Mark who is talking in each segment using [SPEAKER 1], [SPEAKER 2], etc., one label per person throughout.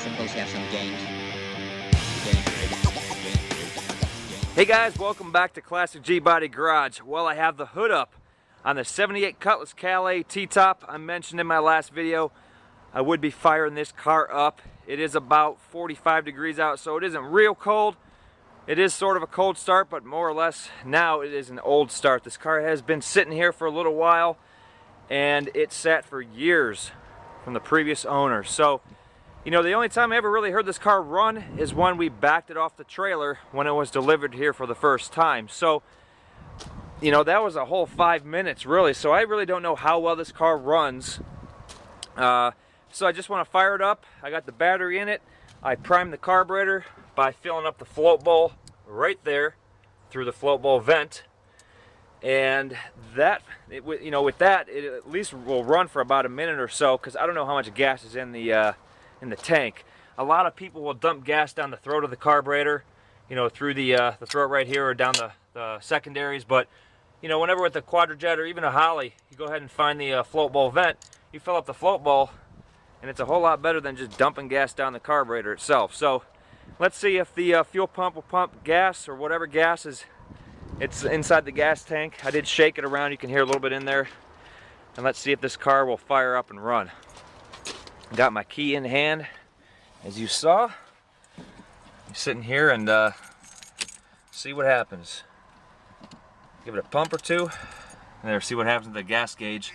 [SPEAKER 1] supposed to have some games.
[SPEAKER 2] Hey guys, welcome back to Classic G Body Garage. Well, I have the hood up on the 78 Cutlass Calais T-top. I mentioned in my last video I would be firing this car up. It is about 45 degrees out, so it isn't real cold. It is sort of a cold start, but more or less now it is an old start. This car has been sitting here for a little while, and it sat for years from the previous owner. So, you know, the only time I ever really heard this car run is when we backed it off the trailer when it was delivered here for the first time. So, you know, that was a whole 5 minutes really. So I really don't know how well this car runs. So I just want to fire it up. I got the battery in it. I primed the carburetor by filling up the float bowl right there through the float bowl vent. And that, you know, with that, it at least will run for about a minute or so, because I don't know how much gas is in the tank. A lot of people will dump gas down the throat of the carburetor, you know, through the throat right here or down the secondaries. But, you know, whenever with the Quadrajet or even a Holly, you go ahead and find the float bowl vent, you fill up the float bowl, and it's a whole lot better than just dumping gas down the carburetor itself. So let's see if the fuel pump will pump gas or whatever gas is it's inside the gas tank. I did shake it around, you can hear a little bit in there. And let's see if this car will fire up and run. Got my key in hand, as you saw. I'm sitting here and see what happens. Give it a pump or two, and there, see what happens with the gas gauge.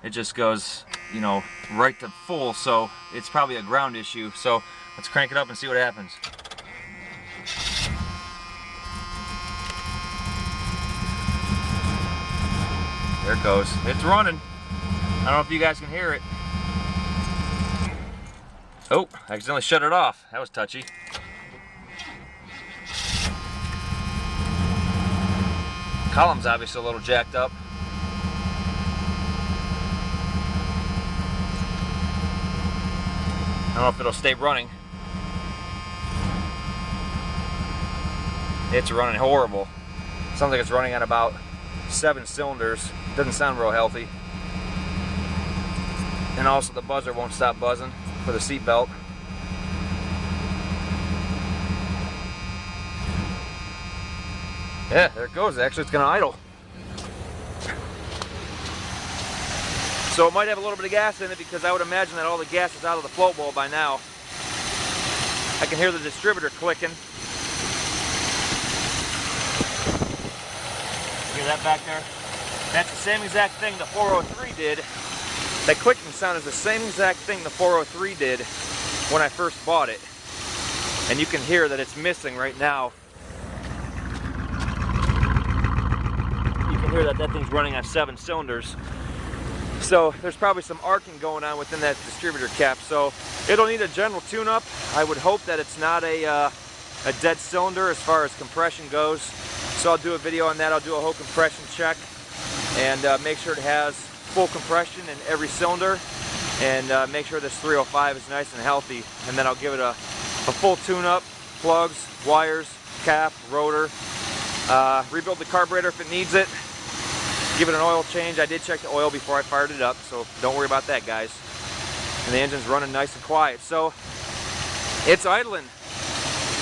[SPEAKER 2] It just goes, you know, right to full, so it's probably a ground issue. So let's crank it up and see what happens. There it goes. It's running. I don't know if you guys can hear it. Oh, I accidentally shut it off. That was touchy. Column's obviously a little jacked up. I don't know if it'll stay running. It's running horrible. Sounds like it's running on about 7 cylinders. Doesn't sound real healthy. And also the buzzer won't stop buzzing for the seat belt. Yeah, there it goes. Actually, it's going to idle. So it might have a little bit of gas in it, because I would imagine that all the gas is out of the float bowl by now. I can hear the distributor clicking. Hear that back there? That's the same exact thing the 403 did. That clicking sound is the same exact thing the 403 did when I first bought it. And you can hear that it's missing right now. You can hear that that thing's running on 7 cylinders. So there's probably some arcing going on within that distributor cap. So it'll need a general tune-up. I would hope that it's not a dead cylinder as far as compression goes. So I'll do a video on that. I'll do a whole compression check and make sure it has full compression in every cylinder, and make sure this 305 is nice and healthy. And then I'll give it a full tune-up, plugs, wires, cap, rotor, rebuild the carburetor if it needs it. Give it an oil change. I did check the oil before I fired it up, so don't worry about that, guys. And the engine's running nice and quiet. So it's idling.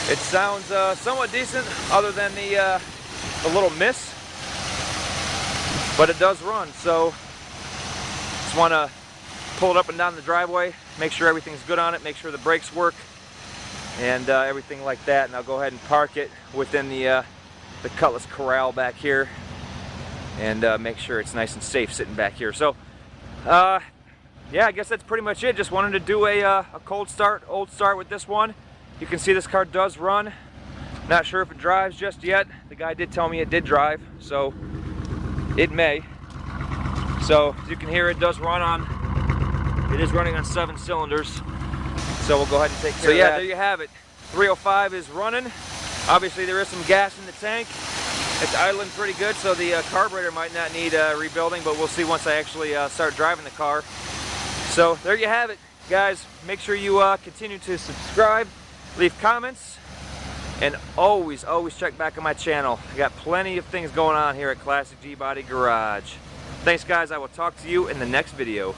[SPEAKER 2] It sounds somewhat decent, other than the little miss, but it does run. So just want to pull it up and down the driveway, make sure everything's good on it, make sure the brakes work, and everything like that. And I'll go ahead and park it within the Cutlass corral back here, and make sure it's nice and safe sitting back here. So yeah, I guess that's pretty much it. Just wanted to do a cold start, old start with this one. You can see this car does run. Not sure if it drives just yet. The guy did tell me it did drive, so it may. So as you can hear, it does run on, it is running on 7 cylinders. So we'll go ahead and take care of that. So yeah, there you have it. 305 is running. Obviously there is some gas in the tank. It's idling pretty good, so the carburetor might not need rebuilding, but we'll see once I actually start driving the car. So there you have it, guys. Make sure you continue to subscribe, leave comments, and always check back on my channel. I got plenty of things going on here at Classic G Body Garage. Thanks, guys. I will talk to you in the next video.